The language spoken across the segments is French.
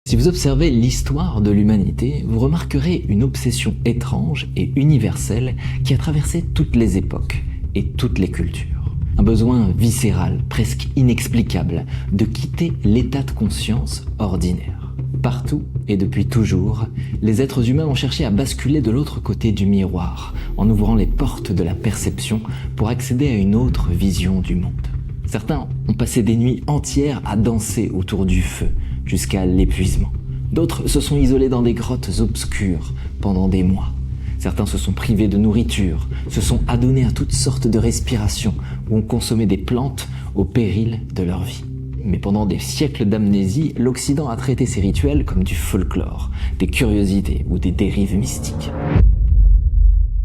Si vous observez l'histoire de l'humanité, vous remarquerez une obsession étrange et universelle qui a traversé toutes les époques et toutes les cultures. Un besoin viscéral, presque inexplicable, de quitter l'état de conscience ordinaire. Partout et depuis toujours, les êtres humains ont cherché à basculer de l'autre côté du miroir, en ouvrant les portes de la perception pour accéder à une autre vision du monde. Certains ont passé des nuits entières à danser autour du feu, jusqu'à l'épuisement. D'autres se sont isolés dans des grottes obscures pendant des mois. Certains se sont privés de nourriture, se sont adonnés à toutes sortes de respirations ou ont consommé des plantes au péril de leur vie. Mais pendant des siècles d'amnésie, l'Occident a traité ces rituels comme du folklore, des curiosités ou des dérives mystiques.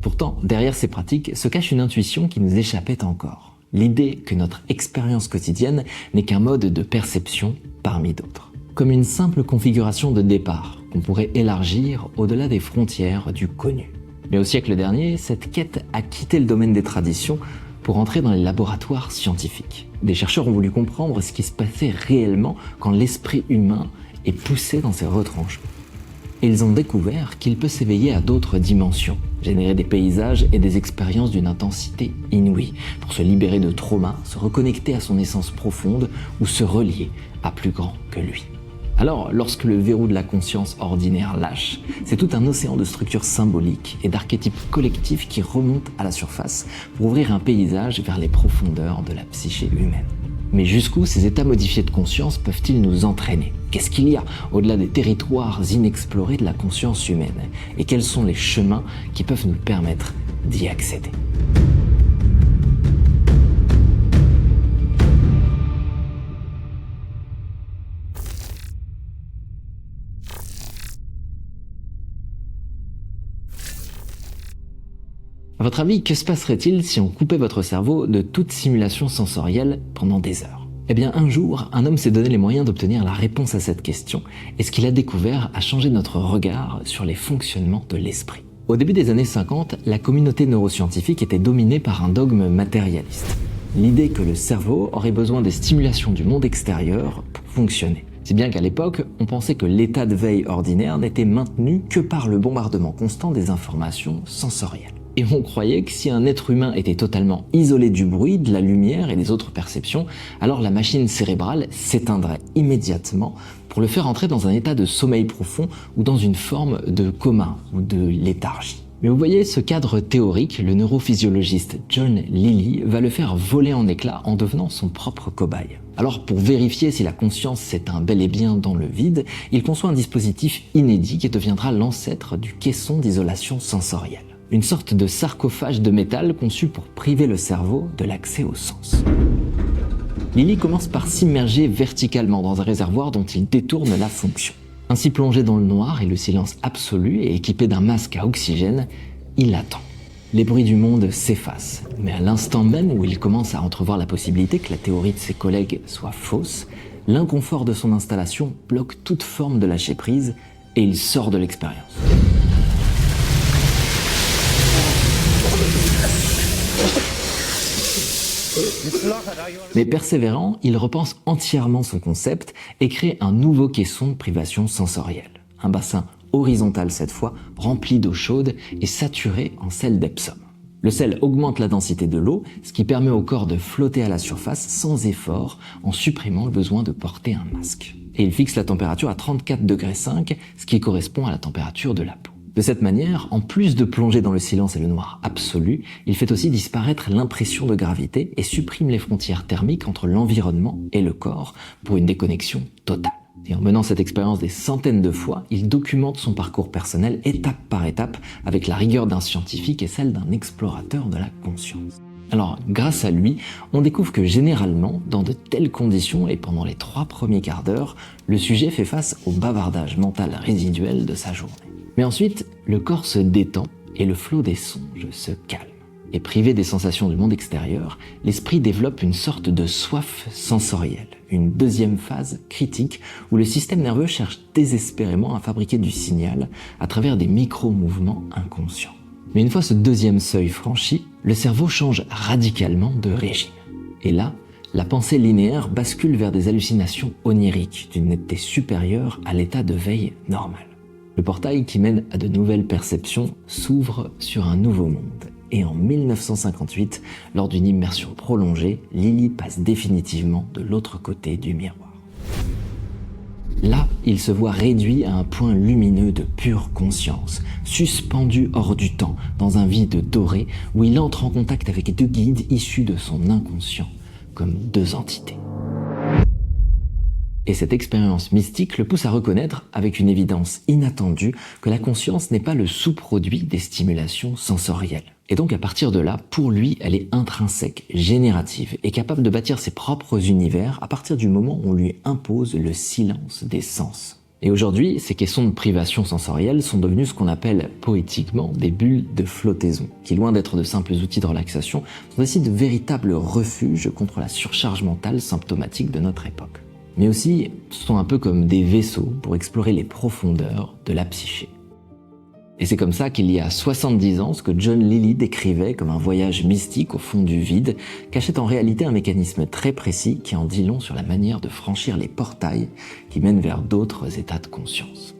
Pourtant, derrière ces pratiques se cache une intuition qui nous échappait encore. L'idée que notre expérience quotidienne n'est qu'un mode de perception parmi d'autres. Comme une simple configuration de départ qu'on pourrait élargir au-delà des frontières du connu. Mais au siècle dernier, cette quête a quitté le domaine des traditions pour entrer dans les laboratoires scientifiques. Des chercheurs ont voulu comprendre ce qui se passait réellement quand l'esprit humain est poussé dans ses retranchements. Et ils ont découvert qu'il peut s'éveiller à d'autres dimensions, générer des paysages et des expériences d'une intensité inouïe, pour se libérer de traumas, se reconnecter à son essence profonde ou se relier à plus grand que lui. Alors, lorsque le verrou de la conscience ordinaire lâche, c'est tout un océan de structures symboliques et d'archétypes collectifs qui remontent à la surface pour ouvrir un paysage vers les profondeurs de la psyché humaine. Mais jusqu'où ces états modifiés de conscience peuvent-ils nous entraîner? Qu'est-ce qu'il y a au-delà des territoires inexplorés de la conscience humaine? Et quels sont les chemins qui peuvent nous permettre d'y accéder? À votre avis, que se passerait-il si on coupait votre cerveau de toute simulation sensorielle pendant des heures? Eh bien, un jour, un homme s'est donné les moyens d'obtenir la réponse à cette question, et ce qu'il a découvert a changé notre regard sur les fonctionnements de l'esprit. Au début des années 50, la communauté neuroscientifique était dominée par un dogme matérialiste. L'idée que le cerveau aurait besoin des stimulations du monde extérieur pour fonctionner. Si bien qu'à l'époque, on pensait que l'état de veille ordinaire n'était maintenu que par le bombardement constant des informations sensorielles. Et on croyait que si un être humain était totalement isolé du bruit, de la lumière et des autres perceptions, alors la machine cérébrale s'éteindrait immédiatement pour le faire entrer dans un état de sommeil profond ou dans une forme de coma ou de léthargie. Mais vous voyez, ce cadre théorique, le neurophysiologiste John Lilly va le faire voler en éclats en devenant son propre cobaye. Alors pour vérifier si la conscience s'éteint bel et bien dans le vide, il conçoit un dispositif inédit qui deviendra l'ancêtre du caisson d'isolation sensorielle. Une sorte de sarcophage de métal conçu pour priver le cerveau de l'accès aux sens. Lilly commence par s'immerger verticalement dans un réservoir dont il détourne la fonction. Ainsi plongé dans le noir et le silence absolu et équipé d'un masque à oxygène, il attend. Les bruits du monde s'effacent, mais à l'instant même où il commence à entrevoir la possibilité que la théorie de ses collègues soit fausse, l'inconfort de son installation bloque toute forme de lâcher prise et il sort de l'expérience. Mais persévérant, il repense entièrement son concept et crée un nouveau caisson de privation sensorielle. Un bassin horizontal cette fois, rempli d'eau chaude et saturé en sel d'Epsom. Le sel augmente la densité de l'eau, ce qui permet au corps de flotter à la surface sans effort en supprimant le besoin de porter un masque. Et il fixe la température à 34,5 degrés, ce qui correspond à la température de la peau. De cette manière, en plus de plonger dans le silence et le noir absolu, il fait aussi disparaître l'impression de gravité et supprime les frontières thermiques entre l'environnement et le corps pour une déconnexion totale. Et en menant cette expérience des centaines de fois, il documente son parcours personnel étape par étape avec la rigueur d'un scientifique et celle d'un explorateur de la conscience. Alors, grâce à lui, on découvre que généralement, dans de telles conditions et pendant les 3 premiers quarts d'heure, le sujet fait face au bavardage mental résiduel de sa journée. Mais ensuite, le corps se détend et le flot des songes se calme. Et privé des sensations du monde extérieur, l'esprit développe une sorte de soif sensorielle, une deuxième phase critique où le système nerveux cherche désespérément à fabriquer du signal à travers des micro-mouvements inconscients. Mais une fois ce deuxième seuil franchi, le cerveau change radicalement de régime. Et là, la pensée linéaire bascule vers des hallucinations oniriques d'une netteté supérieure à l'état de veille normal. Le portail qui mène à de nouvelles perceptions s'ouvre sur un nouveau monde. Et en 1958, lors d'une immersion prolongée, Lily passe définitivement de l'autre côté du miroir. Là, il se voit réduit à un point lumineux de pure conscience, suspendu hors du temps, dans un vide doré, où il entre en contact avec deux guides issus de son inconscient, comme deux entités. Et cette expérience mystique le pousse à reconnaître, avec une évidence inattendue, que la conscience n'est pas le sous-produit des stimulations sensorielles. Et donc à partir de là, pour lui, elle est intrinsèque, générative, et capable de bâtir ses propres univers à partir du moment où on lui impose le silence des sens. Et aujourd'hui, ces questions de privation sensorielle sont devenues ce qu'on appelle poétiquement des bulles de flottaison, qui loin d'être de simples outils de relaxation, sont aussi de véritables refuges contre la surcharge mentale symptomatique de notre époque. Mais aussi, ce sont un peu comme des vaisseaux pour explorer les profondeurs de la psyché. Et c'est comme ça qu'il y a 70 ans, ce que John Lilly décrivait comme un voyage mystique au fond du vide, cachait en réalité un mécanisme très précis qui en dit long sur la manière de franchir les portails qui mènent vers d'autres états de conscience.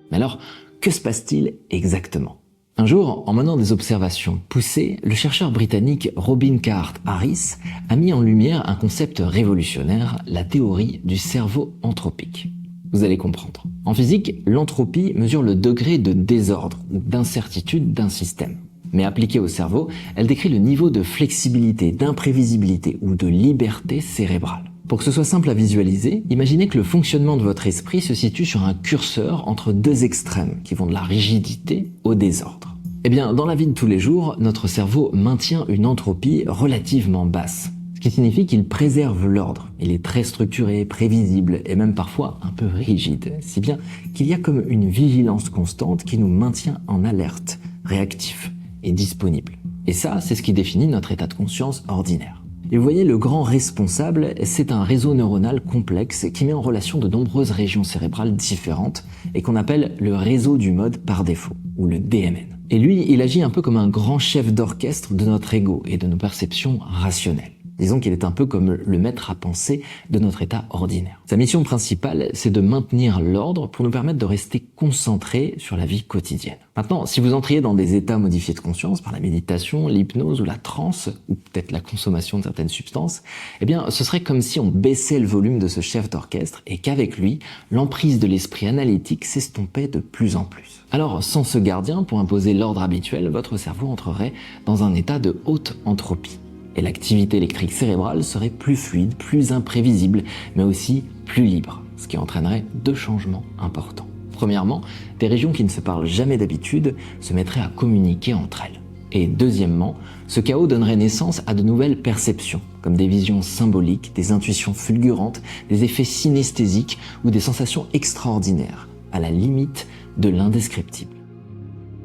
Mais alors, que se passe-t-il exactement ? Un jour, en menant des observations poussées, le chercheur britannique Robin Carhart Harris a mis en lumière un concept révolutionnaire, la théorie du cerveau anthropique. Vous allez comprendre. En physique, l'entropie mesure le degré de désordre ou d'incertitude d'un système. Mais appliquée au cerveau, elle décrit le niveau de flexibilité, d'imprévisibilité ou de liberté cérébrale. Pour que ce soit simple à visualiser, imaginez que le fonctionnement de votre esprit se situe sur un curseur entre deux extrêmes qui vont de la rigidité au désordre. Eh bien, dans la vie de tous les jours, notre cerveau maintient une entropie relativement basse. Ce qui signifie qu'il préserve l'ordre. Il est très structuré, prévisible et même parfois un peu rigide, si bien qu'il y a comme une vigilance constante qui nous maintient en alerte, réactif et disponible. Et ça, c'est ce qui définit notre état de conscience ordinaire. Et vous voyez, le grand responsable, c'est un réseau neuronal complexe qui met en relation de nombreuses régions cérébrales différentes et qu'on appelle le réseau du mode par défaut, ou le DMN. Et lui, il agit un peu comme un grand chef d'orchestre de notre ego et de nos perceptions rationnelles. Disons qu'il est un peu comme le maître à penser de notre état ordinaire. Sa mission principale, c'est de maintenir l'ordre pour nous permettre de rester concentrés sur la vie quotidienne. Maintenant, si vous entriez dans des états modifiés de conscience par la méditation, l'hypnose ou la transe, ou peut-être la consommation de certaines substances, eh bien, ce serait comme si on baissait le volume de ce chef d'orchestre et qu'avec lui, l'emprise de l'esprit analytique s'estompait de plus en plus. Alors, sans ce gardien pour imposer l'ordre habituel, votre cerveau entrerait dans un état de haute entropie. Et l'activité électrique cérébrale serait plus fluide, plus imprévisible, mais aussi plus libre, ce qui entraînerait deux changements importants. Premièrement, des régions qui ne se parlent jamais d'habitude se mettraient à communiquer entre elles. Et deuxièmement, ce chaos donnerait naissance à de nouvelles perceptions, comme des visions symboliques, des intuitions fulgurantes, des effets synesthésiques ou des sensations extraordinaires, à la limite de l'indescriptible.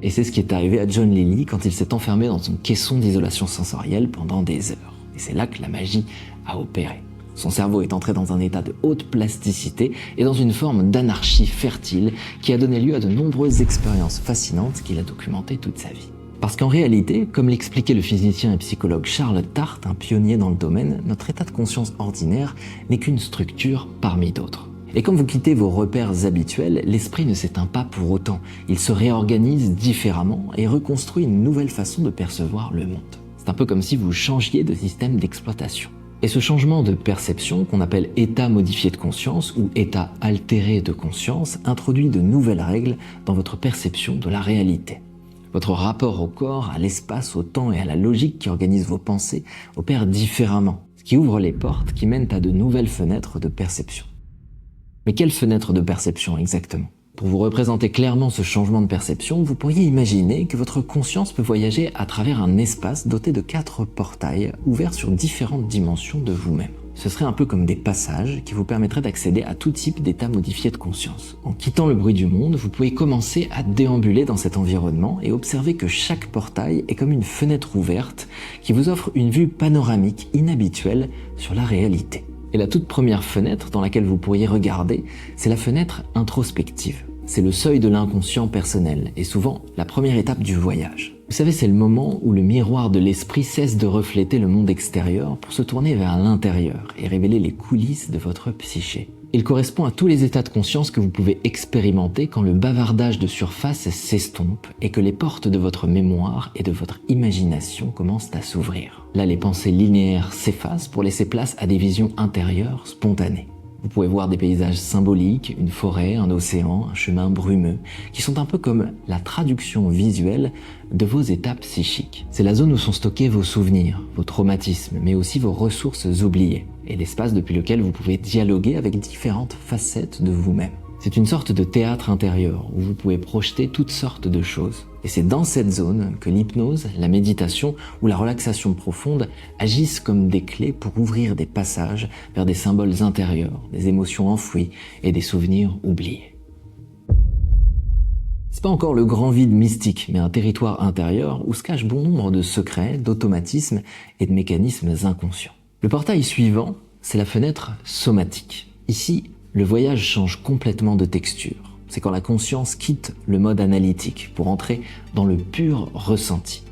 Et c'est ce qui est arrivé à John Lilly quand il s'est enfermé dans son caisson d'isolation sensorielle pendant des heures. Et c'est là que la magie a opéré. Son cerveau est entré dans un état de haute plasticité et dans une forme d'anarchie fertile qui a donné lieu à de nombreuses expériences fascinantes qu'il a documentées toute sa vie. Parce qu'en réalité, comme l'expliquait le physicien et psychologue Charles Tart, un pionnier dans le domaine, notre état de conscience ordinaire n'est qu'une structure parmi d'autres. Et quand vous quittez vos repères habituels, l'esprit ne s'éteint pas pour autant. Il se réorganise différemment et reconstruit une nouvelle façon de percevoir le monde. C'est un peu comme si vous changiez de système d'exploitation. Et ce changement de perception, qu'on appelle état modifié de conscience ou état altéré de conscience, introduit de nouvelles règles dans votre perception de la réalité. Votre rapport au corps, à l'espace, au temps et à la logique qui organise vos pensées opère différemment, ce qui ouvre les portes qui mènent à de nouvelles fenêtres de perception. Mais quelle fenêtre de perception exactement ? Pour vous représenter clairement ce changement de perception, vous pourriez imaginer que votre conscience peut voyager à travers un espace doté de 4 portails ouverts sur différentes dimensions de vous-même. Ce serait un peu comme des passages qui vous permettraient d'accéder à tout type d'état modifié de conscience. En quittant le bruit du monde, vous pouvez commencer à déambuler dans cet environnement et observer que chaque portail est comme une fenêtre ouverte qui vous offre une vue panoramique inhabituelle sur la réalité. Et la toute première fenêtre dans laquelle vous pourriez regarder, c'est la fenêtre introspective. C'est le seuil de l'inconscient personnel et souvent la première étape du voyage. Vous savez, c'est le moment où le miroir de l'esprit cesse de refléter le monde extérieur pour se tourner vers l'intérieur et révéler les coulisses de votre psyché. Il correspond à tous les états de conscience que vous pouvez expérimenter quand le bavardage de surface s'estompe et que les portes de votre mémoire et de votre imagination commencent à s'ouvrir. Là, les pensées linéaires s'effacent pour laisser place à des visions intérieures spontanées. Vous pouvez voir des paysages symboliques, une forêt, un océan, un chemin brumeux, qui sont un peu comme la traduction visuelle de vos états psychiques. C'est la zone où sont stockés vos souvenirs, vos traumatismes, mais aussi vos ressources oubliées, et l'espace depuis lequel vous pouvez dialoguer avec différentes facettes de vous-même. C'est une sorte de théâtre intérieur où vous pouvez projeter toutes sortes de choses. Et c'est dans cette zone que l'hypnose, la méditation ou la relaxation profonde agissent comme des clés pour ouvrir des passages vers des symboles intérieurs, des émotions enfouies et des souvenirs oubliés. C'est pas encore le grand vide mystique, mais un territoire intérieur où se cachent bon nombre de secrets, d'automatismes et de mécanismes inconscients. Le portail suivant, c'est la fenêtre somatique. Ici, le voyage change complètement de texture. C'est quand la conscience quitte le mode analytique pour entrer dans le pur ressenti.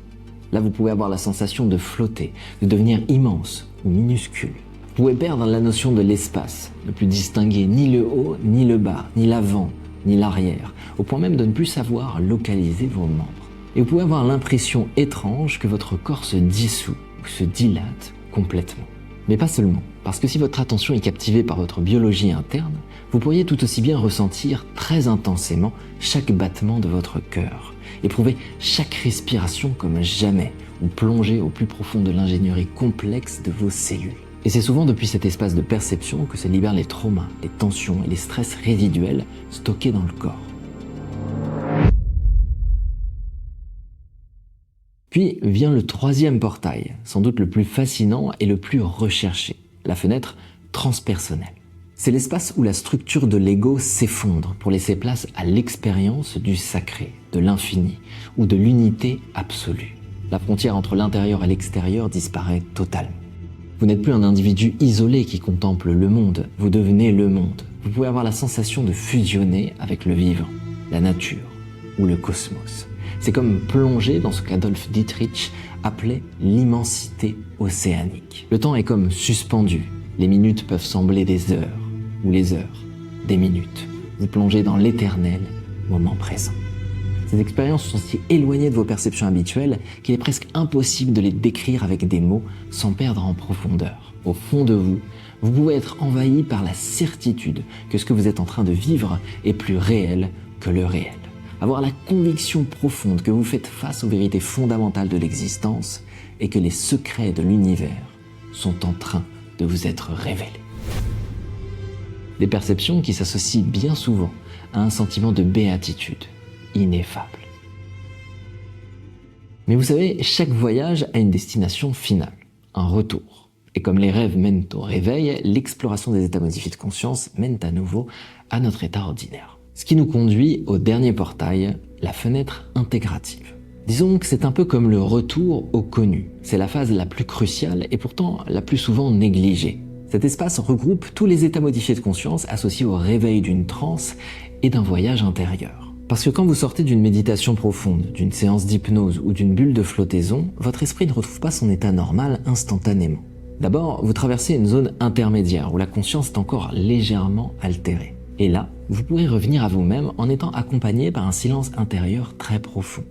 Là, vous pouvez avoir la sensation de flotter, de devenir immense ou minuscule. Vous pouvez perdre la notion de l'espace, ne plus distinguer ni le haut, ni le bas, ni l'avant, ni l'arrière, au point même de ne plus savoir localiser vos membres. Et vous pouvez avoir l'impression étrange que votre corps se dissout ou se dilate complètement. Mais pas seulement, parce que si votre attention est captivée par votre biologie interne, vous pourriez tout aussi bien ressentir très intensément chaque battement de votre cœur, éprouver chaque respiration comme jamais, ou plonger au plus profond de l'ingénierie complexe de vos cellules. Et c'est souvent depuis cet espace de perception que se libèrent les traumas, les tensions et les stress résiduels stockés dans le corps. Puis vient le troisième portail, sans doute le plus fascinant et le plus recherché, la fenêtre transpersonnelle. C'est l'espace où la structure de l'ego s'effondre pour laisser place à l'expérience du sacré, de l'infini ou de l'unité absolue. La frontière entre l'intérieur et l'extérieur disparaît totalement. Vous n'êtes plus un individu isolé qui contemple le monde, vous devenez le monde. Vous pouvez avoir la sensation de fusionner avec le vivant, la nature ou le cosmos. C'est comme plonger dans ce qu'Adolf Dietrich appelait l'immensité océanique. Le temps est comme suspendu. Les minutes peuvent sembler des heures, ou les heures, des minutes. Vous plongez dans l'éternel moment présent. Ces expériences sont si éloignées de vos perceptions habituelles qu'il est presque impossible de les décrire avec des mots sans perdre en profondeur. Au fond de vous, vous pouvez être envahi par la certitude que ce que vous êtes en train de vivre est plus réel que le réel. Avoir la conviction profonde que vous faites face aux vérités fondamentales de l'existence et que les secrets de l'univers sont en train de vous être révélés. Des perceptions qui s'associent bien souvent à un sentiment de béatitude ineffable. Mais vous savez, chaque voyage a une destination finale, un retour. Et comme les rêves mènent au réveil, l'exploration des états modifiés de conscience mène à nouveau à notre état ordinaire. Ce qui nous conduit au dernier portail, la fenêtre intégrative. Disons que c'est un peu comme le retour au connu. C'est la phase la plus cruciale et pourtant la plus souvent négligée. Cet espace regroupe tous les états modifiés de conscience associés au réveil d'une transe et d'un voyage intérieur. Parce que quand vous sortez d'une méditation profonde, d'une séance d'hypnose ou d'une bulle de flottaison, votre esprit ne retrouve pas son état normal instantanément. D'abord, vous traversez une zone intermédiaire où la conscience est encore légèrement altérée. Et là, vous pourrez revenir à vous-même en étant accompagné par un silence intérieur très profond,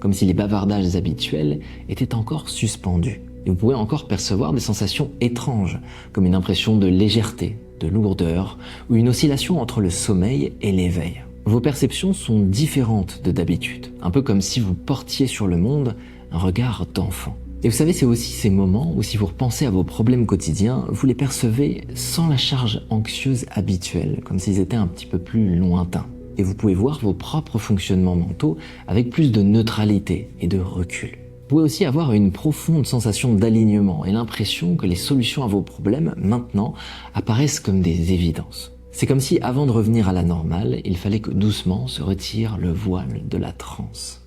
comme si les bavardages habituels étaient encore suspendus. Et vous pouvez encore percevoir des sensations étranges, comme une impression de légèreté, de lourdeur, ou une oscillation entre le sommeil et l'éveil. Vos perceptions sont différentes de d'habitude, un peu comme si vous portiez sur le monde un regard d'enfant. Et vous savez, c'est aussi ces moments où si vous repensez à vos problèmes quotidiens, vous les percevez sans la charge anxieuse habituelle, comme s'ils étaient un petit peu plus lointains. Et vous pouvez voir vos propres fonctionnements mentaux avec plus de neutralité et de recul. Vous pouvez aussi avoir une profonde sensation d'alignement et l'impression que les solutions à vos problèmes, maintenant, apparaissent comme des évidences. C'est comme si, avant de revenir à la normale, il fallait que doucement se retire le voile de la transe.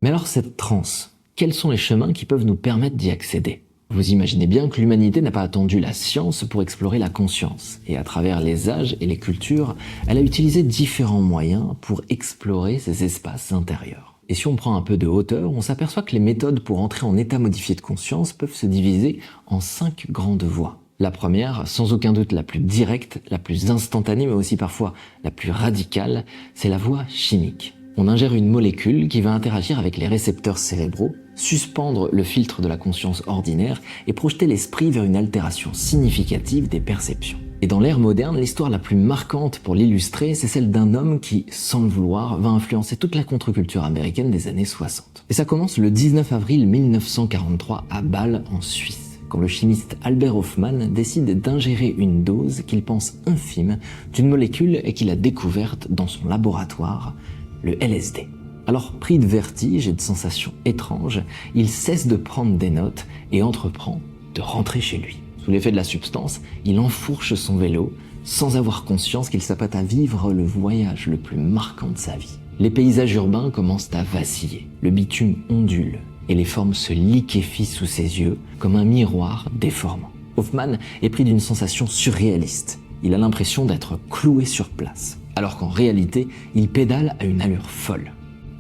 Mais alors cette transe, quels sont les chemins qui peuvent nous permettre d'y accéder ? Vous imaginez bien que l'humanité n'a pas attendu la science pour explorer la conscience, et à travers les âges et les cultures, elle a utilisé différents moyens pour explorer ces espaces intérieurs. Et si on prend un peu de hauteur, on s'aperçoit que les méthodes pour entrer en état modifié de conscience peuvent se diviser en 5 grandes voies. La première, sans aucun doute la plus directe, la plus instantanée, mais aussi parfois la plus radicale, c'est la voie chimique. On ingère une molécule qui va interagir avec les récepteurs cérébraux, suspendre le filtre de la conscience ordinaire et projeter l'esprit vers une altération significative des perceptions. Et dans l'ère moderne, l'histoire la plus marquante pour l'illustrer, c'est celle d'un homme qui, sans le vouloir, va influencer toute la contre-culture américaine des années 60. Et ça commence le 19 avril 1943 à Bâle, en Suisse, quand le chimiste Albert Hofmann décide d'ingérer une dose qu'il pense infime d'une molécule et qu'il a découverte dans son laboratoire, le LSD. Alors, pris de vertige et de sensations étranges, il cesse de prendre des notes et entreprend de rentrer chez lui. Sous l'effet de la substance, il enfourche son vélo sans avoir conscience qu'il s'apprête à vivre le voyage le plus marquant de sa vie. Les paysages urbains commencent à vaciller, le bitume ondule et les formes se liquéfient sous ses yeux comme un miroir déformant. Hofmann est pris d'une sensation surréaliste. Il a l'impression d'être cloué sur place, alors qu'en réalité, il pédale à une allure folle.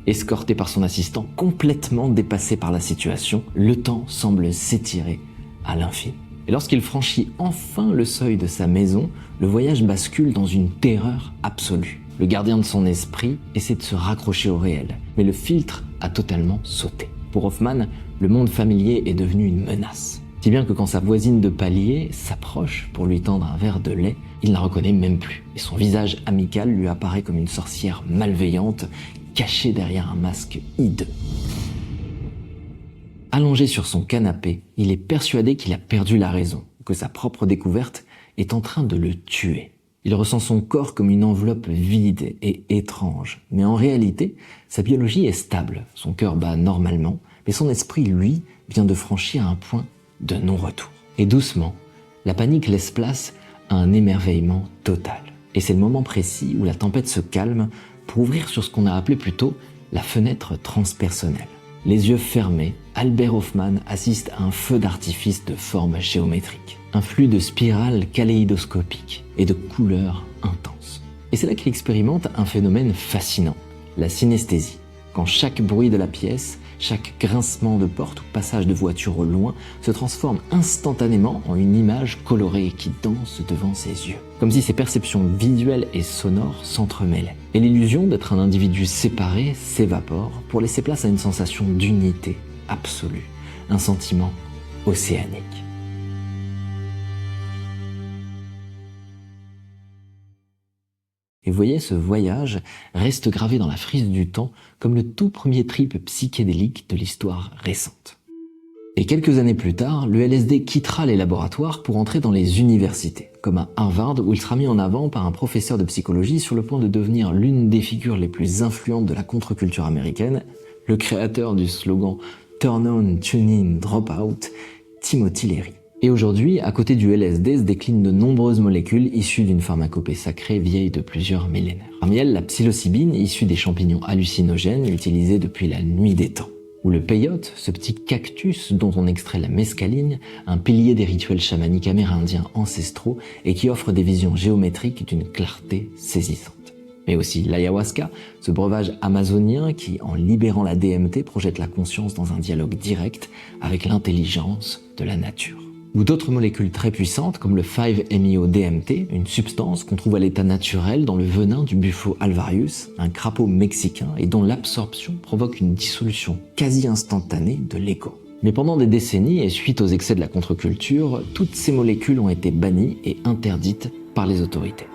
Escorté par son assistant, complètement dépassé par la situation, le temps semble s'étirer à l'infini. Et lorsqu'il franchit enfin le seuil de sa maison, le voyage bascule dans une terreur absolue. Le gardien de son esprit essaie de se raccrocher au réel, mais le filtre a totalement sauté. Pour Hofmann, le monde familier est devenu une menace. Si bien que quand sa voisine de palier s'approche pour lui tendre un verre de lait, il ne la reconnaît même plus. Et son visage amical lui apparaît comme une sorcière malveillante, cachée derrière un masque hideux. Allongé sur son canapé, il est persuadé qu'il a perdu la raison, que sa propre découverte est en train de le tuer. Il ressent son corps comme une enveloppe vide et étrange, mais en réalité, sa biologie est stable, son cœur bat normalement, mais son esprit, lui, vient de franchir un point de non-retour. Et doucement, la panique laisse place à un émerveillement total. Et c'est le moment précis où la tempête se calme pour ouvrir sur ce qu'on a appelé plutôt la fenêtre transpersonnelle. Les yeux fermés, Albert Hofmann assiste à un feu d'artifice de formes géométriques, un flux de spirales kaléidoscopiques et de couleurs intenses. Et c'est là qu'il expérimente un phénomène fascinant, la synesthésie. Quand chaque bruit de la pièce, chaque grincement de porte ou passage de voiture au loin se transforme instantanément en une image colorée qui danse devant ses yeux. Comme si ses perceptions visuelles et sonores s'entremêlaient. Et l'illusion d'être un individu séparé s'évapore pour laisser place à une sensation d'unité absolue, un sentiment océanique. Et vous voyez, ce voyage reste gravé dans la frise du temps comme le tout premier trip psychédélique de l'histoire récente. Et quelques années plus tard, le LSD quittera les laboratoires pour entrer dans les universités, comme à Harvard où il sera mis en avant par un professeur de psychologie sur le point de devenir l'une des figures les plus influentes de la contre-culture américaine, le créateur du slogan « Turn on, tune in, drop out », Timothy Leary. Et aujourd'hui, à côté du LSD se déclinent de nombreuses molécules issues d'une pharmacopée sacrée vieille de plusieurs millénaires. Parmi elles, la psilocybine, issue des champignons hallucinogènes utilisés depuis la nuit des temps. Ou le peyote, ce petit cactus dont on extrait la mescaline, un pilier des rituels chamaniques amérindiens ancestraux et qui offre des visions géométriques d'une clarté saisissante. Mais aussi l'ayahuasca, ce breuvage amazonien qui, en libérant la DMT, projette la conscience dans un dialogue direct avec l'intelligence de la nature. Ou d'autres molécules très puissantes comme le 5-MeO-DMT, une substance qu'on trouve à l'état naturel dans le venin du Bufo alvarius, un crapaud mexicain et dont l'absorption provoque une dissolution quasi instantanée de l'ego. Mais pendant des décennies et suite aux excès de la contre-culture, toutes ces molécules ont été bannies et interdites par les autorités.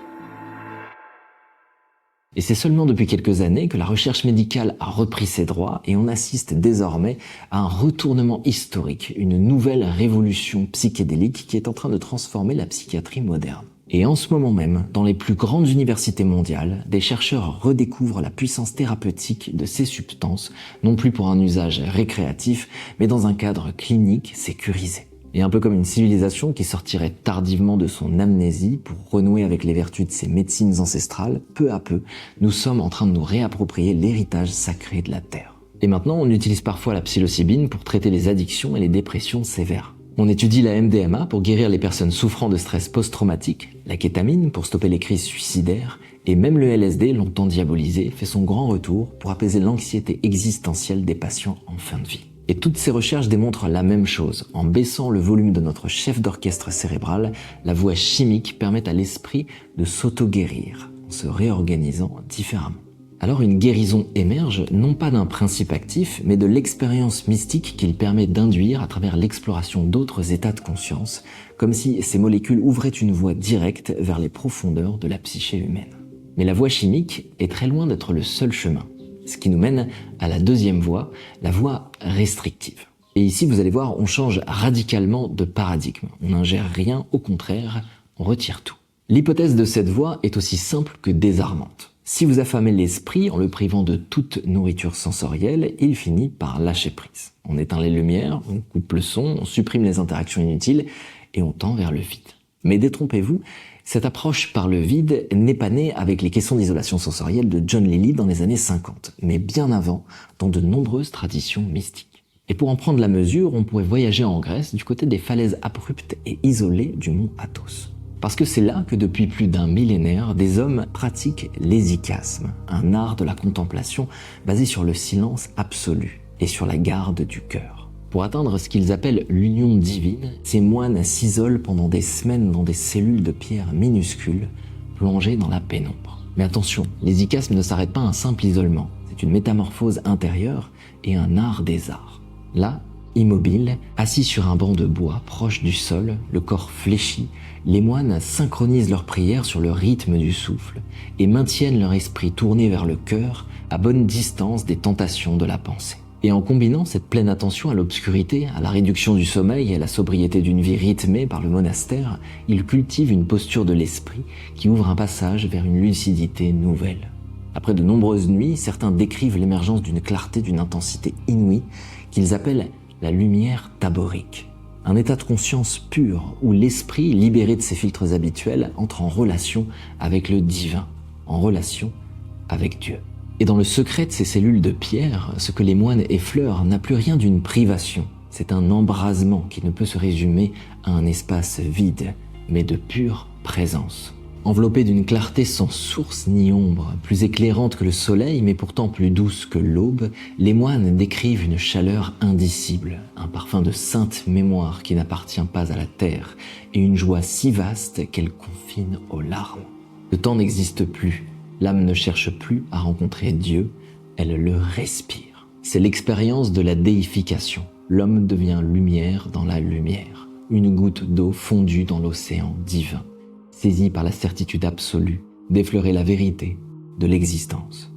Et c'est seulement depuis quelques années que la recherche médicale a repris ses droits et on assiste désormais à un retournement historique, une nouvelle révolution psychédélique qui est en train de transformer la psychiatrie moderne. Et en ce moment même, dans les plus grandes universités mondiales, des chercheurs redécouvrent la puissance thérapeutique de ces substances, non plus pour un usage récréatif, mais dans un cadre clinique sécurisé. Et un peu comme une civilisation qui sortirait tardivement de son amnésie pour renouer avec les vertus de ses médecines ancestrales, peu à peu, nous sommes en train de nous réapproprier l'héritage sacré de la Terre. Et maintenant, on utilise parfois la psilocybine pour traiter les addictions et les dépressions sévères. On étudie la MDMA pour guérir les personnes souffrant de stress post-traumatique, la kétamine pour stopper les crises suicidaires, et même le LSD, longtemps diabolisé, fait son grand retour pour apaiser l'anxiété existentielle des patients en fin de vie. Et toutes ces recherches démontrent la même chose. En baissant le volume de notre chef d'orchestre cérébral, la voie chimique permet à l'esprit de s'auto-guérir, en se réorganisant différemment. Alors une guérison émerge non pas d'un principe actif, mais de l'expérience mystique qu'il permet d'induire à travers l'exploration d'autres états de conscience, comme si ces molécules ouvraient une voie directe vers les profondeurs de la psyché humaine. Mais la voie chimique est très loin d'être le seul chemin, ce qui nous mène à la deuxième voie, la voie restrictive. Et ici, vous allez voir, on change radicalement de paradigme. On n'ingère rien, au contraire, on retire tout. L'hypothèse de cette voie est aussi simple que désarmante. Si vous affamez l'esprit en le privant de toute nourriture sensorielle, il finit par lâcher prise. On éteint les lumières, on coupe le son, on supprime les interactions inutiles et on tend vers le vide. Mais détrompez-vous, cette approche par le vide n'est pas née avec les questions d'isolation sensorielle de John Lilly dans les années 50, mais bien avant, dans de nombreuses traditions mystiques. Et pour en prendre la mesure, on pourrait voyager en Grèce du côté des falaises abruptes et isolées du mont Athos. Parce que c'est là que depuis plus d'un millénaire, des hommes pratiquent l'hésychasme, un art de la contemplation basé sur le silence absolu et sur la garde du cœur. Pour atteindre ce qu'ils appellent l'union divine, ces moines s'isolent pendant des semaines dans des cellules de pierre minuscules, plongées dans la pénombre. Mais attention, l'hésychasme ne s'arrête pas à un simple isolement, c'est une métamorphose intérieure et un art des arts. Là, immobiles, assis sur un banc de bois proche du sol, le corps fléchi, les moines synchronisent leurs prières sur le rythme du souffle et maintiennent leur esprit tourné vers le cœur à bonne distance des tentations de la pensée. Et en combinant cette pleine attention à l'obscurité, à la réduction du sommeil et à la sobriété d'une vie rythmée par le monastère, ils cultivent une posture de l'esprit qui ouvre un passage vers une lucidité nouvelle. Après de nombreuses nuits, certains décrivent l'émergence d'une clarté, d'une intensité inouïe qu'ils appellent la lumière taborique. Un état de conscience pur où l'esprit, libéré de ses filtres habituels, entre en relation avec le divin, en relation avec Dieu. Et dans le secret de ces cellules de pierre, ce que les moines effleurent n'a plus rien d'une privation. C'est un embrasement qui ne peut se résumer à un espace vide, mais de pure présence. Enveloppés d'une clarté sans source ni ombre, plus éclairante que le soleil, mais pourtant plus douce que l'aube, les moines décrivent une chaleur indicible, un parfum de sainte mémoire qui n'appartient pas à la terre, et une joie si vaste qu'elle confine aux larmes. Le temps n'existe plus, l'âme ne cherche plus à rencontrer Dieu, elle le respire. C'est l'expérience de la déification. L'homme devient lumière dans la lumière, une goutte d'eau fondue dans l'océan divin, saisi par la certitude absolue d'effleurer la vérité de l'existence.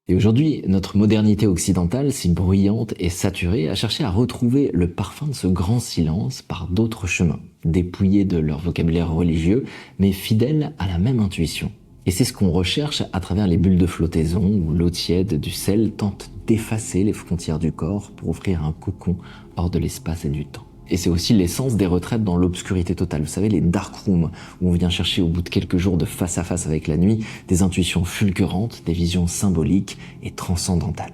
Et aujourd'hui, notre modernité occidentale, si bruyante et saturée, a cherché à retrouver le parfum de ce grand silence par d'autres chemins, dépouillés de leur vocabulaire religieux, mais fidèles à la même intuition. Et c'est ce qu'on recherche à travers les bulles de flottaison où l'eau tiède du sel tente d'effacer les frontières du corps pour offrir un cocon hors de l'espace et du temps. Et c'est aussi l'essence des retraites dans l'obscurité totale. Vous savez, les dark rooms, où on vient chercher au bout de quelques jours de face à face avec la nuit, des intuitions fulgurantes, des visions symboliques et transcendantales.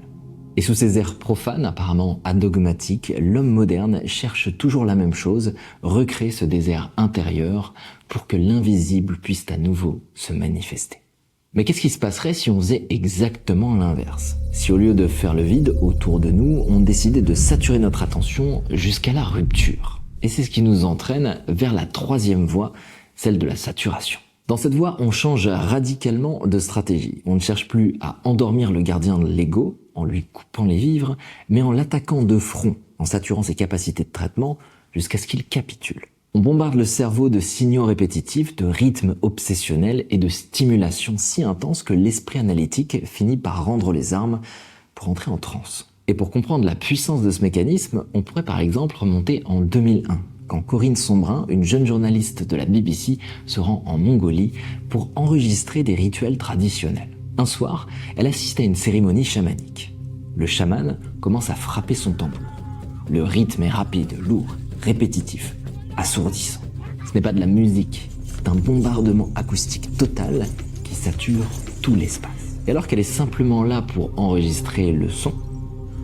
Et sous ces airs profanes, apparemment adogmatiques, l'homme moderne cherche toujours la même chose, recréer ce désert intérieur pour que l'invisible puisse à nouveau se manifester. Mais qu'est-ce qui se passerait si on faisait exactement l'inverse? Si au lieu de faire le vide autour de nous, on décidait de saturer notre attention jusqu'à la rupture? Et c'est ce qui nous entraîne vers la troisième voie, celle de la saturation. Dans cette voie, on change radicalement de stratégie. On ne cherche plus à endormir le gardien de l'ego, en lui coupant les vivres, mais en l'attaquant de front, en saturant ses capacités de traitement jusqu'à ce qu'il capitule. On bombarde le cerveau de signaux répétitifs, de rythmes obsessionnels et de stimulations si intenses que l'esprit analytique finit par rendre les armes pour entrer en transe. Et pour comprendre la puissance de ce mécanisme, on pourrait par exemple remonter en 2001, quand Corinne Sombrin, une jeune journaliste de la BBC, se rend en Mongolie pour enregistrer des rituels traditionnels. Un soir, elle assiste à une cérémonie chamanique. Le chaman commence à frapper son tambour. Le rythme est rapide, lourd, répétitif, assourdissant. Ce n'est pas de la musique, c'est un bombardement acoustique total qui sature tout l'espace. Et alors qu'elle est simplement là pour enregistrer le son,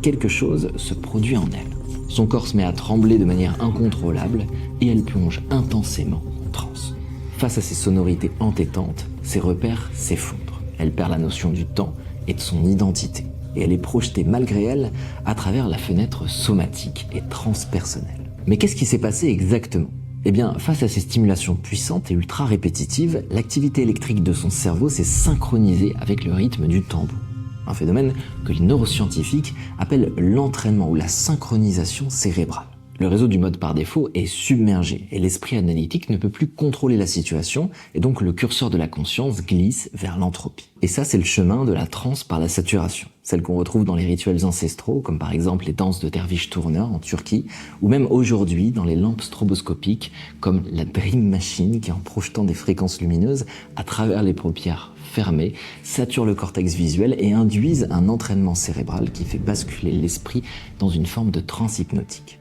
quelque chose se produit en elle. Son corps se met à trembler de manière incontrôlable et elle plonge intensément en transe. Face à ces sonorités entêtantes, ses repères s'effondrent. Elle perd la notion du temps et de son identité. Et elle est projetée malgré elle à travers la fenêtre somatique et transpersonnelle. Mais qu'est-ce qui s'est passé exactement ? Eh bien, face à ces stimulations puissantes et ultra répétitives, l'activité électrique de son cerveau s'est synchronisée avec le rythme du tambour. Un phénomène que les neuroscientifiques appellent l'entraînement ou la synchronisation cérébrale. Le réseau du mode par défaut est submergé et l'esprit analytique ne peut plus contrôler la situation et donc le curseur de la conscience glisse vers l'entropie. Et ça, c'est le chemin de la transe par la saturation, celle qu'on retrouve dans les rituels ancestraux comme par exemple les danses de derviches tourneurs en Turquie ou même aujourd'hui dans les lampes stroboscopiques comme la Dream Machine qui en projetant des fréquences lumineuses à travers les paupières fermées sature le cortex visuel et induisent un entraînement cérébral qui fait basculer l'esprit dans une forme de transe hypnotique.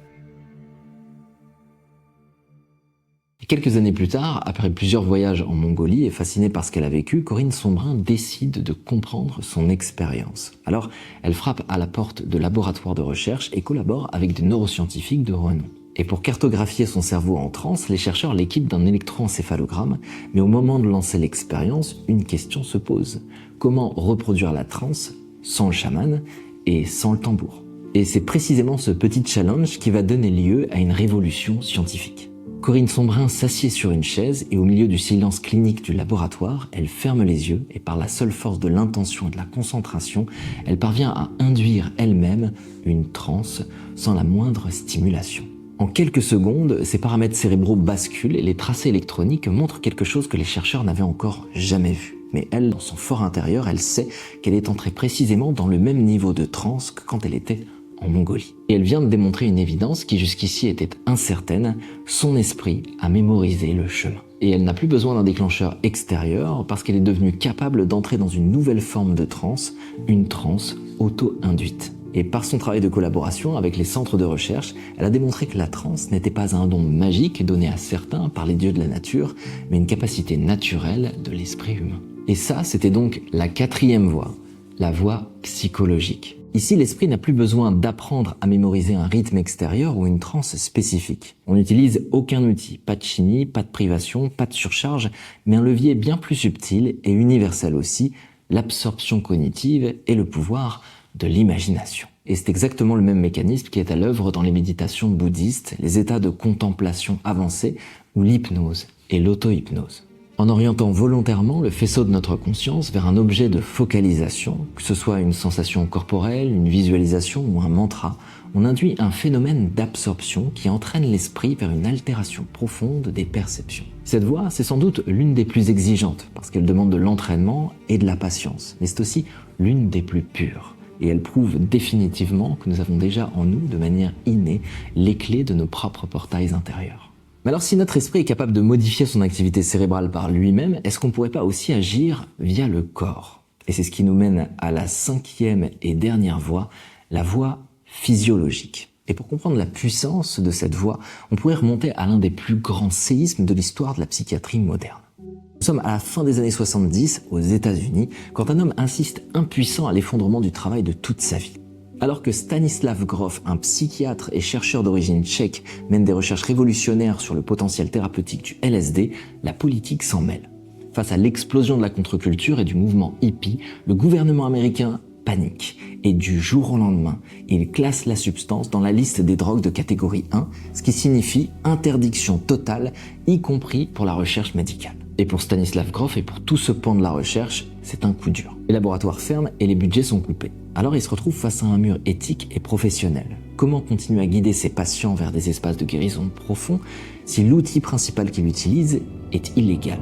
Quelques années plus tard, après plusieurs voyages en Mongolie et fascinée par ce qu'elle a vécu, Corinne Sombrin décide de comprendre son expérience. Alors, elle frappe à la porte de laboratoires de recherche et collabore avec des neuroscientifiques de renom. Et pour cartographier son cerveau en transe, les chercheurs l'équipent d'un électroencéphalogramme, mais au moment de lancer l'expérience, une question se pose. Comment reproduire la transe sans le chaman et sans le tambour ? Et c'est précisément ce petit challenge qui va donner lieu à une révolution scientifique. Corinne Sombrin s'assied sur une chaise et au milieu du silence clinique du laboratoire, elle ferme les yeux et par la seule force de l'intention et de la concentration, elle parvient à induire elle-même une transe sans la moindre stimulation. En quelques secondes, ses paramètres cérébraux basculent et les tracés électroniques montrent quelque chose que les chercheurs n'avaient encore jamais vu. Mais elle, dans son fort intérieur, elle sait qu'elle est entrée précisément dans le même niveau de transe que quand elle était en Mongolie. Et elle vient de démontrer une évidence qui jusqu'ici était incertaine, son esprit a mémorisé le chemin. Et elle n'a plus besoin d'un déclencheur extérieur parce qu'elle est devenue capable d'entrer dans une nouvelle forme de transe, une transe auto-induite. Et par son travail de collaboration avec les centres de recherche, elle a démontré que la transe n'était pas un don magique donné à certains par les dieux de la nature, mais une capacité naturelle de l'esprit humain. Et ça, c'était donc la quatrième voie, la voie psychologique. Ici, l'esprit n'a plus besoin d'apprendre à mémoriser un rythme extérieur ou une transe spécifique. On n'utilise aucun outil, pas de chimie, pas de privation, pas de surcharge, mais un levier bien plus subtil et universel aussi, l'absorption cognitive et le pouvoir de l'imagination. Et c'est exactement le même mécanisme qui est à l'œuvre dans les méditations bouddhistes, les états de contemplation avancée ou l'hypnose et l'auto-hypnose. En orientant volontairement le faisceau de notre conscience vers un objet de focalisation, que ce soit une sensation corporelle, une visualisation ou un mantra, on induit un phénomène d'absorption qui entraîne l'esprit vers une altération profonde des perceptions. Cette voie, c'est sans doute l'une des plus exigeantes, parce qu'elle demande de l'entraînement et de la patience, mais c'est aussi l'une des plus pures. Et elle prouve définitivement que nous avons déjà en nous, de manière innée, les clés de nos propres portails intérieurs. Mais alors si notre esprit est capable de modifier son activité cérébrale par lui-même, est-ce qu'on ne pourrait pas aussi agir via le corps ? Et c'est ce qui nous mène à la cinquième et dernière voie, la voie physiologique. Et pour comprendre la puissance de cette voie, on pourrait remonter à l'un des plus grands séismes de l'histoire de la psychiatrie moderne. Nous sommes à la fin des années 70 aux États-Unis, quand un homme insiste impuissant à l'effondrement du travail de toute sa vie. Alors que Stanislav Grof, un psychiatre et chercheur d'origine tchèque, mène des recherches révolutionnaires sur le potentiel thérapeutique du LSD, la politique s'en mêle. Face à l'explosion de la contre-culture et du mouvement hippie, le gouvernement américain panique. Et du jour au lendemain, il classe la substance dans la liste des drogues de catégorie 1, ce qui signifie interdiction totale, y compris pour la recherche médicale. Et pour Stanislav Grof et pour tout ce pan de la recherche, c'est un coup dur. Les laboratoires ferment et les budgets sont coupés. Alors il se retrouve face à un mur éthique et professionnel. Comment continuer à guider ses patients vers des espaces de guérison profonds si l'outil principal qu'il utilise est illégal ?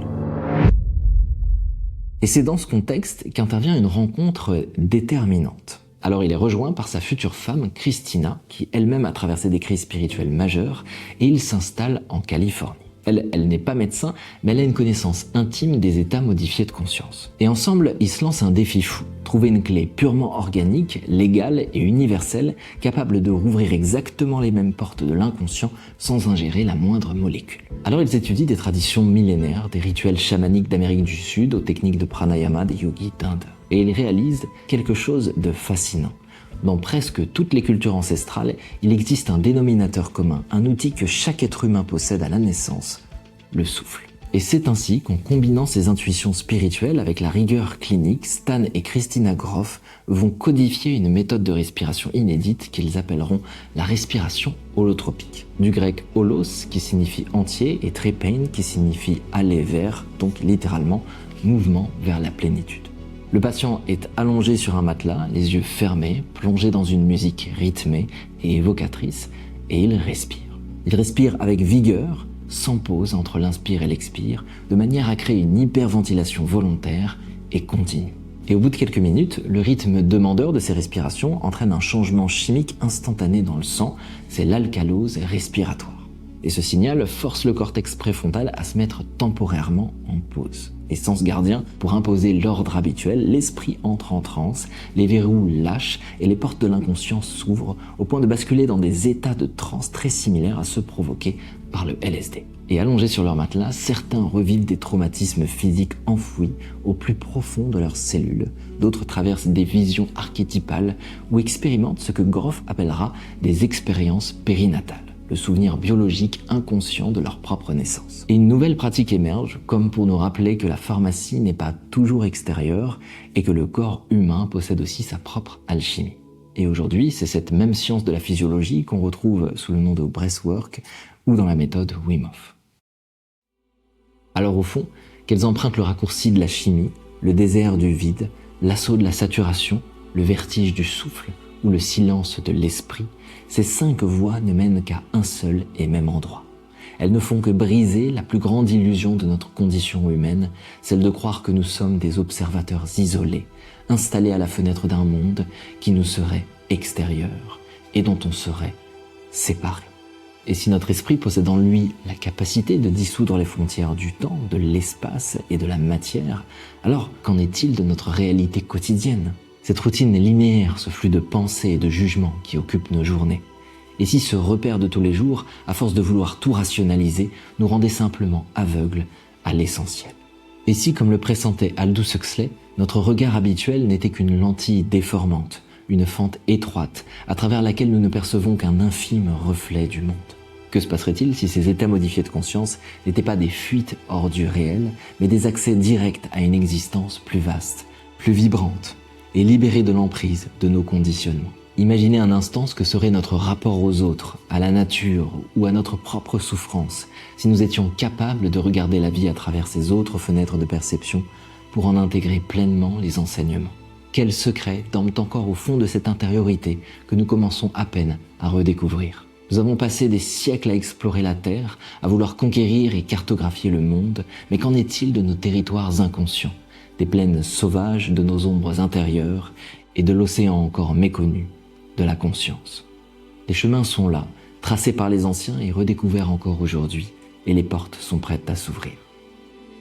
Et c'est dans ce contexte qu'intervient une rencontre déterminante. Alors il est rejoint par sa future femme, Christina, qui elle-même a traversé des crises spirituelles majeures, et il s'installe en Californie. Elle n'est pas médecin, mais elle a une connaissance intime des états modifiés de conscience. Et ensemble, ils se lancent un défi fou. Trouver une clé purement organique, légale et universelle, capable de rouvrir exactement les mêmes portes de l'inconscient sans ingérer la moindre molécule. Alors ils étudient des traditions millénaires, des rituels chamaniques d'Amérique du Sud aux techniques de pranayama des yogis d'Inde. Et ils réalisent quelque chose de fascinant. Dans presque toutes les cultures ancestrales, il existe un dénominateur commun, un outil que chaque être humain possède à la naissance, le souffle. Et c'est ainsi qu'en combinant ces intuitions spirituelles avec la rigueur clinique, Stan et Christina Grof vont codifier une méthode de respiration inédite qu'ils appelleront la respiration holotropique. Du grec holos qui signifie entier et trepein qui signifie aller vers, donc littéralement mouvement vers la plénitude. Le patient est allongé sur un matelas, les yeux fermés, plongé dans une musique rythmée et évocatrice, et il respire. Il respire avec vigueur, sans pause entre l'inspire et l'expire, de manière à créer une hyperventilation volontaire et continue. Et au bout de quelques minutes, le rythme demandeur de ces respirations entraîne un changement chimique instantané dans le sang, c'est l'alcalose respiratoire. Et ce signal force le cortex préfrontal à se mettre temporairement en pause. Et sens gardien, pour imposer l'ordre habituel, l'esprit entre en transe, les verrous lâchent et les portes de l'inconscient s'ouvrent au point de basculer dans des états de transe très similaires à ceux provoqués par le LSD. Et allongés sur leur matelas, certains revivent des traumatismes physiques enfouis au plus profond de leurs cellules, d'autres traversent des visions archétypales ou expérimentent ce que Grof appellera des expériences périnatales, le souvenir biologique inconscient de leur propre naissance. Et une nouvelle pratique émerge, comme pour nous rappeler que la pharmacie n'est pas toujours extérieure et que le corps humain possède aussi sa propre alchimie. Et aujourd'hui, c'est cette même science de la physiologie qu'on retrouve sous le nom de breathwork ou dans la méthode Wim Hof. Alors au fond, qu'elles empruntent le raccourci de la chimie, le désert du vide, l'assaut de la saturation, le vertige du souffle ou le silence de l'esprit, ces 5 voies ne mènent qu'à un seul et même endroit. Elles ne font que briser la plus grande illusion de notre condition humaine, celle de croire que nous sommes des observateurs isolés, installés à la fenêtre d'un monde qui nous serait extérieur et dont on serait séparés. Et si notre esprit possède en lui la capacité de dissoudre les frontières du temps, de l'espace et de la matière, alors qu'en est-il de notre réalité quotidienne ? Cette routine linéaire, ce flux de pensées et de jugements qui occupe nos journées. Et si ce repère de tous les jours, à force de vouloir tout rationaliser, nous rendait simplement aveugles à l'essentiel ? Et si, comme le pressentait Aldous Huxley, notre regard habituel n'était qu'une lentille déformante, une fente étroite, à travers laquelle nous ne percevons qu'un infime reflet du monde ? Que se passerait-il si ces états modifiés de conscience n'étaient pas des fuites hors du réel, mais des accès directs à une existence plus vaste, plus vibrante, et libérée de l'emprise de nos conditionnements? Imaginez un instant ce que serait notre rapport aux autres, à la nature ou à notre propre souffrance, si nous étions capables de regarder la vie à travers ces autres fenêtres de perception pour en intégrer pleinement les enseignements. Quels secrets dorment encore au fond de cette intériorité que nous commençons à peine à redécouvrir? Nous avons passé des siècles à explorer la Terre, à vouloir conquérir et cartographier le monde, mais qu'en est-il de nos territoires inconscients, des plaines sauvages de nos ombres intérieures et de l'océan encore méconnu de la conscience? Les chemins sont là, tracés par les anciens et redécouverts encore aujourd'hui, et les portes sont prêtes à s'ouvrir.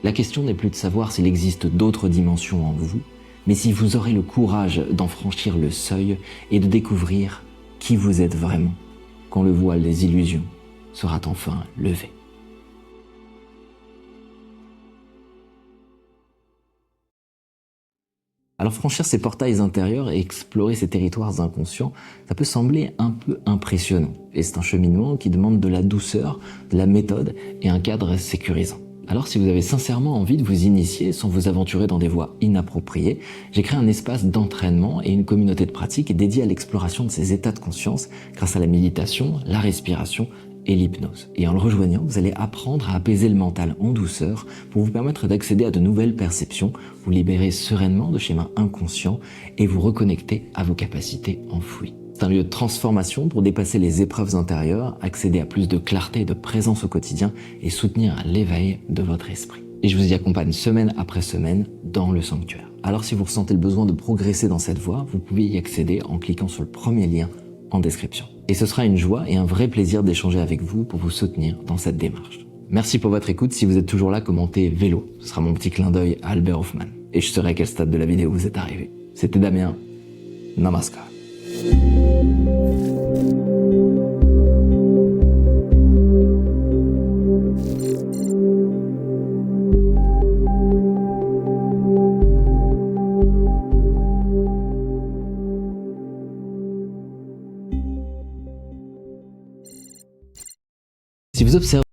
La question n'est plus de savoir s'il existe d'autres dimensions en vous, mais si vous aurez le courage d'en franchir le seuil et de découvrir qui vous êtes vraiment, quand le voile des illusions sera enfin levé. Alors franchir ces portails intérieurs et explorer ces territoires inconscients, ça peut sembler un peu impressionnant. Et c'est un cheminement qui demande de la douceur, de la méthode et un cadre sécurisant. Alors si vous avez sincèrement envie de vous initier sans vous aventurer dans des voies inappropriées, j'ai créé un espace d'entraînement et une communauté de pratique dédiée à l'exploration de ces états de conscience grâce à la méditation, la respiration et l'hypnose. Et en le rejoignant, vous allez apprendre à apaiser le mental en douceur pour vous permettre d'accéder à de nouvelles perceptions, vous libérer sereinement de schémas inconscients et vous reconnecter à vos capacités enfouies. C'est un lieu de transformation pour dépasser les épreuves intérieures, accéder à plus de clarté et de présence au quotidien et soutenir l'éveil de votre esprit. Et je vous y accompagne semaine après semaine dans le sanctuaire. Alors si vous ressentez le besoin de progresser dans cette voie, vous pouvez y accéder en cliquant sur le premier lien en description. Et ce sera une joie et un vrai plaisir d'échanger avec vous pour vous soutenir dans cette démarche. Merci pour votre écoute. Si vous êtes toujours là, commentez vélo. Ce sera mon petit clin d'œil à Albert Hoffman. Et je saurai à quel stade de la vidéo vous êtes arrivé. C'était Damien. Namaskar. Si vous observez